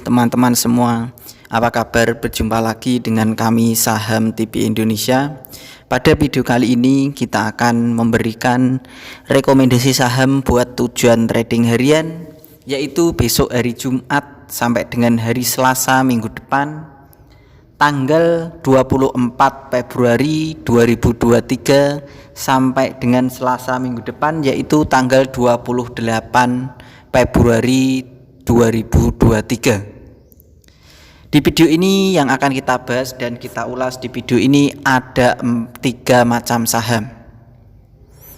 teman-teman semua. Apa kabar? Berjumpa lagi dengan kami Saham TV Indonesia. Pada video kali ini kita akan memberikan rekomendasi saham buat tujuan trading harian, yaitu besok hari Jumat sampai dengan hari Selasa minggu depan, tanggal 24 Februari 2023 sampai dengan Selasa minggu depan, yaitu tanggal 28 Februari 2023. Di video ini yang akan kita bahas dan kita ulas di video ini ada 3 macam saham.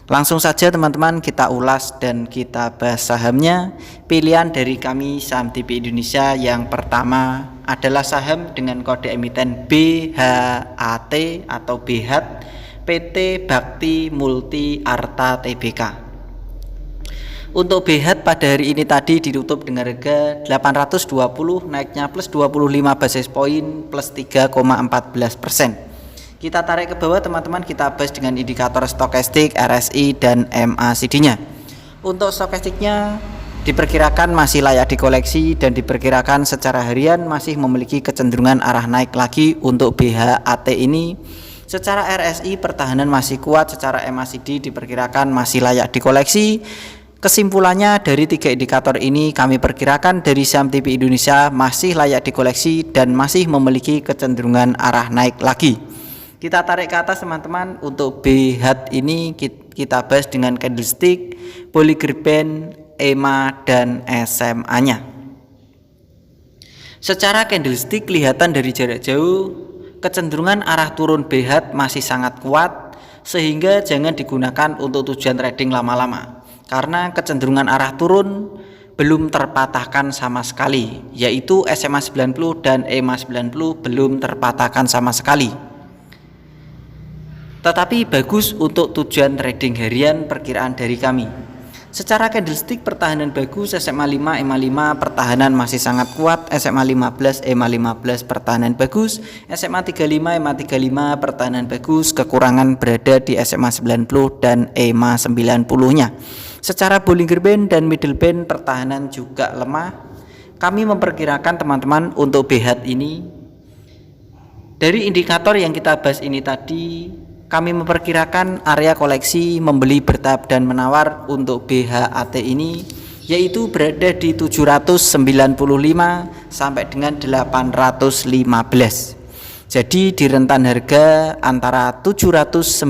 Langsung saja teman-teman kita ulas dan kita bahas sahamnya. Pilihan dari kami Saham TV Indonesia yang pertama adalah saham dengan kode emiten BHAT atau BHAT, PT Bakti Multi Arta Tbk. Untuk BHAT pada hari ini tadi ditutup dengan harga 820, naiknya plus 25 basis poin plus 3,14%. Kita tarik ke bawah teman-teman, kita bahas dengan indikator stokastik, RSI dan MACD-nya. Untuk stokastiknya diperkirakan masih layak dikoleksi dan diperkirakan secara harian masih memiliki kecenderungan arah naik lagi untuk BHAT ini. Secara RSI pertahanan masih kuat, secara MACD diperkirakan masih layak dikoleksi. Kesimpulannya dari 3 indikator ini kami perkirakan dari Saham TV Indonesia masih layak dikoleksi dan masih memiliki kecenderungan arah naik lagi. Kita tarik ke atas teman-teman. Untuk BHAT ini kita bahas dengan candlestick, Bollinger Band, EMA dan SMA-nya. Secara candlestick kelihatan dari jarak jauh kecenderungan arah turun BHAT masih sangat kuat, sehingga jangan digunakan untuk tujuan trading lama-lama. Karena kecenderungan arah turun belum terpatahkan sama sekali, yaitu SMA 90 dan EMA 90 belum terpatahkan sama sekali. Tetapi bagus untuk tujuan trading harian perkiraan dari kami. Secara candlestick pertahanan bagus, SMA 5, EMA 5 pertahanan masih sangat kuat, SMA 15, EMA 15 pertahanan bagus, SMA 35, EMA 35 pertahanan bagus, kekurangan berada di SMA 90 dan EMA 90-nya. Secara Bollinger Band dan Middle Band pertahanan juga lemah. Kami memperkirakan teman-teman untuk BHAT ini dari indikator yang kita bahas ini tadi, kami memperkirakan area koleksi membeli bertahap dan menawar untuk BHAT ini yaitu berada di 795 sampai dengan 815. Jadi di rentan harga antara 795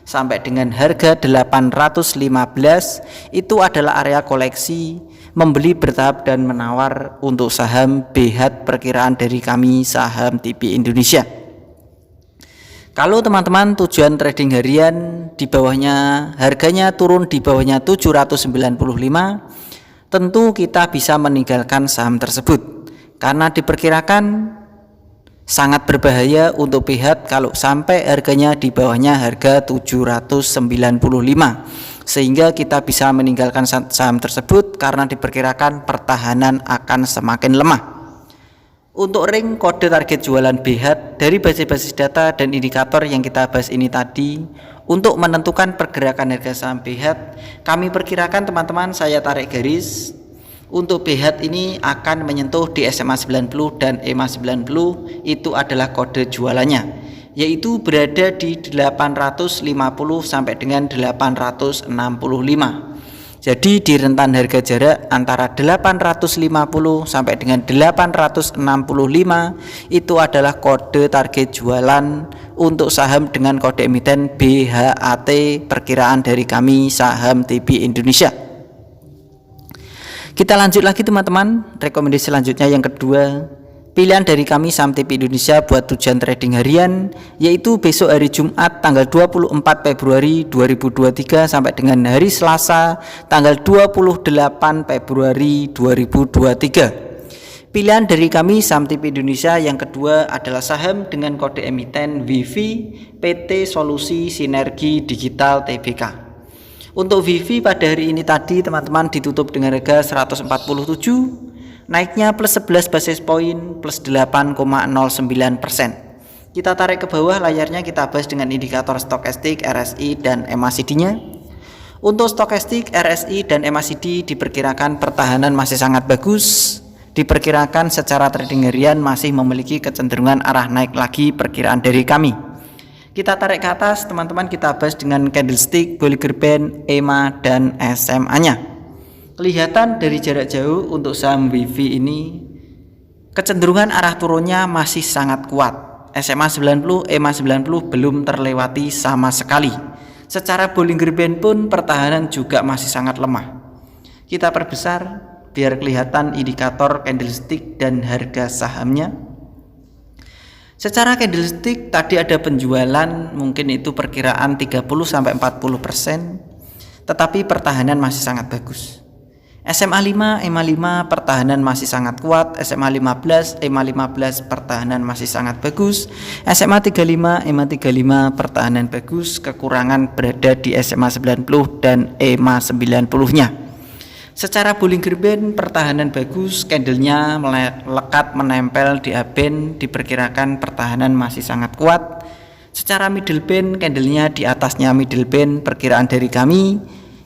sampai dengan harga 815 itu adalah area koleksi membeli bertahap dan menawar untuk saham BHAT perkiraan dari kami Saham TV Indonesia. Kalau teman-teman tujuan trading harian di bawahnya, harganya turun di bawahnya 795, tentu kita bisa meninggalkan saham tersebut karena diperkirakan sangat berbahaya untuk BHAT kalau sampai harganya di bawahnya harga 795, sehingga kita bisa meninggalkan saham tersebut karena diperkirakan pertahanan akan semakin lemah. Untuk ring kode target jualan BHAT dari basis-basis data dan indikator yang kita bahas ini tadi, untuk menentukan pergerakan harga saham BHAT, kami perkirakan teman-teman, saya tarik garis, untuk BHAT ini akan menyentuh di SMA 90 dan EMA 90, itu adalah kode jualannya, yaitu berada di 850 sampai dengan 865. Jadi di rentan harga jarak antara 850 sampai dengan 865 itu adalah kode target jualan untuk saham dengan kode emiten BHAT perkiraan dari kami Saham TV Indonesia. Kita lanjut lagi teman-teman, rekomendasi selanjutnya yang kedua. Pilihan dari kami Saham TV Indonesia buat tujuan trading harian yaitu besok hari Jumat tanggal 24 Februari 2023 sampai dengan hari Selasa tanggal 28 Februari 2023. Pilihan dari kami Saham TV Indonesia yang kedua adalah saham dengan kode emiten Vivi, PT Solusi Sinergi Digital Tbk. Untuk Vivi pada hari ini tadi teman-teman ditutup dengan harga 147, naiknya plus 11 basis poin plus 8,09%. Kita tarik ke bawah layarnya, kita bahas dengan indikator stokastik, RSI dan MACD-nya. Untuk stokastik, RSI dan MACD diperkirakan pertahanan masih sangat bagus diperkirakan secara trading harian masih memiliki kecenderungan arah naik lagi perkiraan dari kami. Kita tarik ke atas teman-teman, kita bahas dengan candlestick, Bollinger Band, EMA dan SMA-nya. Kelihatan dari jarak jauh untuk saham WIFI ini kecenderungan arah turunnya masih sangat kuat. SMA 90, EMA 90 belum terlewati sama sekali. Secara Bollinger Band pun pertahanan juga masih sangat lemah. Kita perbesar biar kelihatan indikator candlestick dan harga sahamnya. Secara candlestick tadi ada penjualan, mungkin itu perkiraan 30-40%, tetapi pertahanan masih sangat bagus. SMA 5, EMA 5 pertahanan masih sangat kuat, SMA 15, EMA 15 pertahanan masih sangat bagus, SMA 35, EMA 35 pertahanan bagus, kekurangan berada di SMA 90 dan EMA 90-nya. Secara Bollinger Band pertahanan bagus, candlenya lekat menempel di upband, diperkirakan pertahanan masih sangat kuat. Secara middle band, candlenya di atasnya middle band, perkiraan dari kami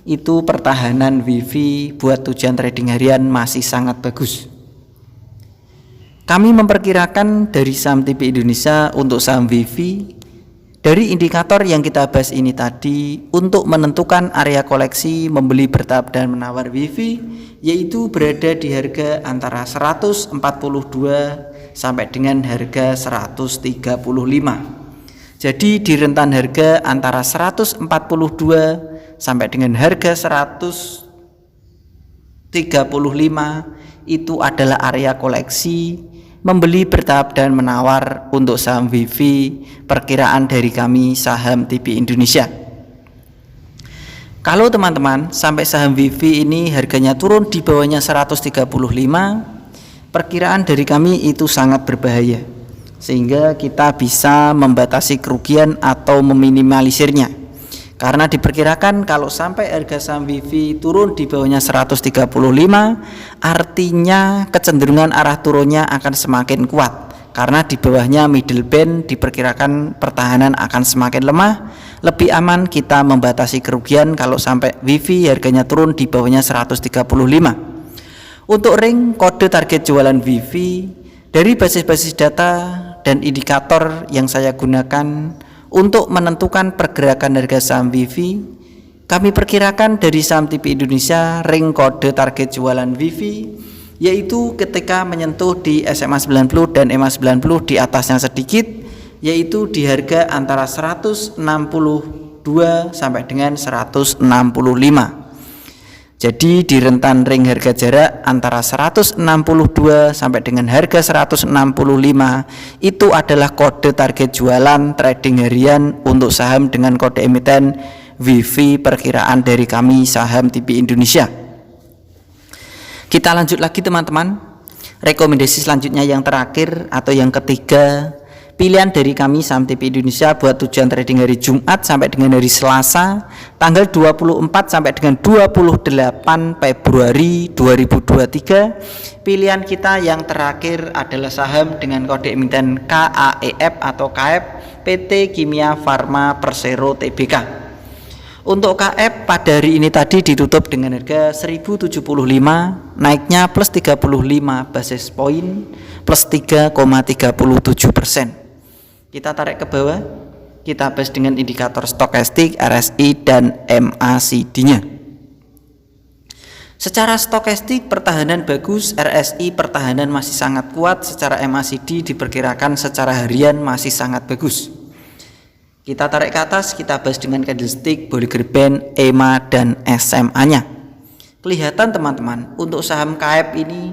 itu pertahanan WIFI buat tujuan trading harian masih sangat bagus. Kami memperkirakan dari saham TP Indonesia untuk saham WIFI dari indikator yang kita bahas ini tadi untuk menentukan area koleksi membeli bertahap dan menawar WIFI yaitu berada di harga antara 142 sampai dengan harga 135. Jadi di rentan harga antara 142 sampai dengan harga 135 itu adalah area koleksi membeli bertahap dan menawar untuk saham WIFI perkiraan dari kami saham TP Indonesia. Kalau teman-teman sampai saham WIFI ini harganya turun di bawahnya 135, perkiraan dari kami itu sangat berbahaya sehingga kita bisa membatasi kerugian atau meminimalisirnya. Karena diperkirakan kalau sampai harga saham WIFI turun di bawahnya 135, artinya kecenderungan arah turunnya akan semakin kuat. Karena di bawahnya middle band diperkirakan pertahanan akan semakin lemah. Lebih aman kita membatasi kerugian kalau sampai WIFI harganya turun di bawahnya 135. Untuk ring kode target jualan WIFI dari basis-basis data dan indikator yang saya gunakan untuk menentukan pergerakan harga saham WIFI, kami perkirakan dari saham TP Indonesia ring kode target jualan WIFI yaitu ketika menyentuh di SMA 90 dan EMA 90 di atasnya sedikit, yaitu di harga antara 162 sampai dengan 165. Jadi di rentan ring harga jarak antara 162 sampai dengan harga 165 itu adalah kode target jualan trading harian untuk saham dengan kode emiten WIFI perkiraan dari kami saham TP Indonesia. Kita lanjut lagi teman-teman. Rekomendasi selanjutnya yang terakhir atau yang ketiga, pilihan dari kami saham TP Indonesia buat tujuan trading hari Jumat sampai dengan hari Selasa tanggal 24 sampai dengan 28 Februari 2023. Pilihan kita yang terakhir adalah saham dengan kode emiten KAEF atau KAEF PT Kimia Farma Persero Tbk. Untuk KF pada hari ini tadi ditutup dengan harga 1075, naiknya plus 35 basis point, plus 3,37%. Kita tarik ke bawah, kita bahas dengan indikator stokastik, RSI dan MACD-nya. Secara stokastik pertahanan bagus, RSI pertahanan masih sangat kuat, secara MACD diperkirakan secara harian masih sangat bagus. Kita tarik ke atas, kita bahas dengan candlestick, Bollinger Band, EMA dan SMA-nya. Kelihatan teman-teman, untuk saham KF ini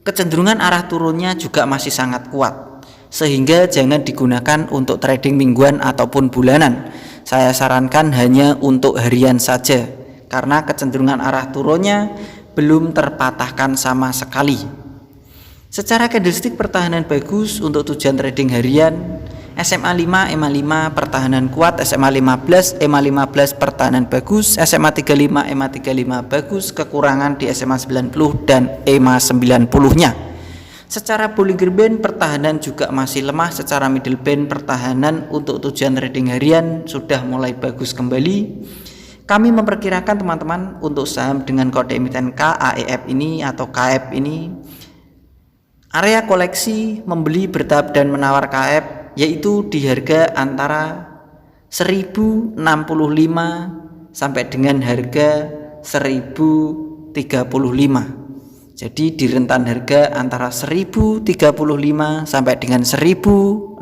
kecenderungan arah turunnya juga masih sangat kuat, sehingga jangan digunakan untuk trading mingguan ataupun bulanan. Saya sarankan hanya untuk harian saja, karena kecenderungan arah turunnya belum terpatahkan sama sekali. Secara candlestick pertahanan bagus untuk tujuan trading harian. SMA 5, EMA 5 pertahanan kuat, SMA 15, EMA 15 pertahanan bagus, SMA 35, EMA 35 bagus, kekurangan di SMA 90 dan EMA 90-nya. Secara Bollinger Band pertahanan juga masih lemah, secara middle band pertahanan untuk tujuan trading harian sudah mulai bagus kembali. Kami memperkirakan teman-teman untuk saham dengan kode emiten KAEF ini atau KF ini Area koleksi membeli, bertahap dan menawar KF yaitu di harga antara 1065 sampai dengan harga 1035. Jadi di rentan harga antara 1035 sampai dengan 1065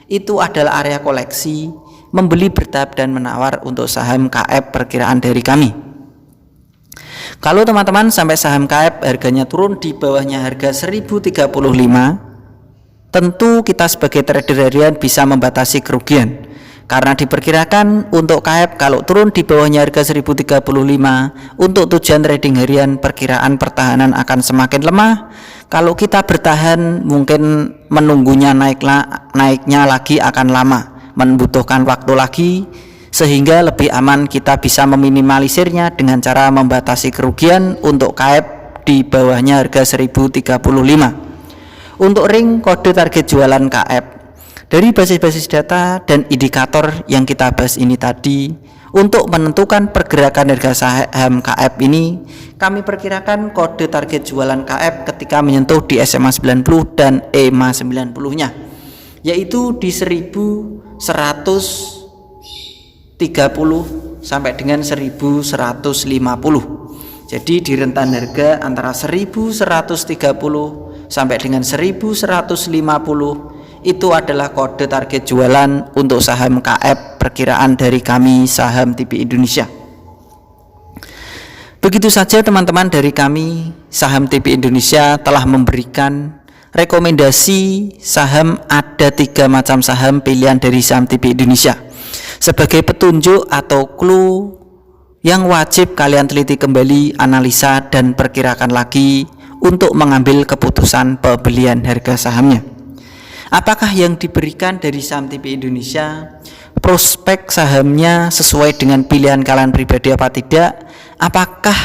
itu adalah area koleksi membeli, bertahap dan menawar untuk saham KF perkiraan dari kami. Kalau teman-teman sampai saham KF harganya turun di bawahnya harga 1035, tentu kita sebagai trader harian bisa membatasi kerugian. Karena diperkirakan untuk KF kalau turun di bawahnya harga 1035, untuk tujuan trading harian perkiraan pertahanan akan semakin lemah. Kalau kita bertahan mungkin menunggunya naiknya lagi akan lama, membutuhkan waktu lagi, sehingga lebih aman kita bisa meminimalisirnya dengan cara membatasi kerugian untuk KF di bawahnya harga 1035. Untuk ring kode target jualan KF dari basis-basis data dan indikator yang kita bahas ini tadi, untuk menentukan pergerakan harga saham KF ini, kami perkirakan kode target jualan KF ketika menyentuh di SMA 90 dan EMA 90-nya, yaitu di 1130 sampai dengan 1150. Jadi di rentan harga antara 1130 sampai dengan 1150 itu adalah kode target jualan untuk saham KF perkiraan dari kami Saham TP Indonesia. Begitu saja teman-teman, dari kami Saham TP Indonesia telah memberikan rekomendasi saham. Ada 3 macam saham pilihan dari Saham TP Indonesia sebagai petunjuk atau clue yang wajib kalian teliti kembali, analisa dan perkirakan lagi untuk mengambil keputusan pembelian harga sahamnya. Apakah yang diberikan dari Saham TP Indonesia, prospek sahamnya sesuai dengan pilihan kalian pribadi apa tidak? Apakah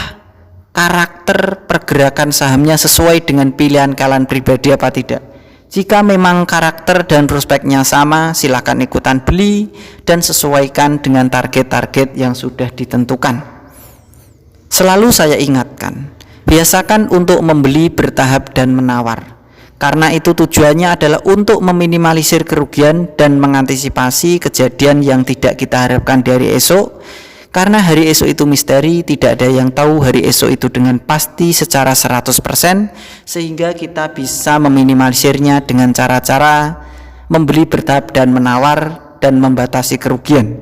karakter pergerakan sahamnya sesuai dengan pilihan kalian pribadi apa tidak? Jika memang karakter dan prospeknya sama, silakan ikutan beli dan sesuaikan dengan target-target yang sudah ditentukan. Selalu saya ingatkan, biasakan untuk membeli, bertahap dan menawar. Karena itu tujuannya adalah untuk meminimalisir kerugian dan mengantisipasi kejadian yang tidak kita harapkan di hari esok. Karena hari esok itu misteri, tidak ada yang tahu hari esok itu dengan pasti secara 100%, sehingga kita bisa meminimalisirnya dengan cara-cara membeli, bertahap dan menawar dan membatasi kerugian.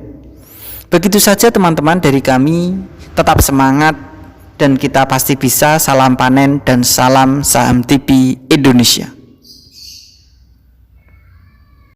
Begitu saja teman-teman dari kami, tetap semangat dan kita pasti bisa. Salam panen dan salam Saham TP Indonesia.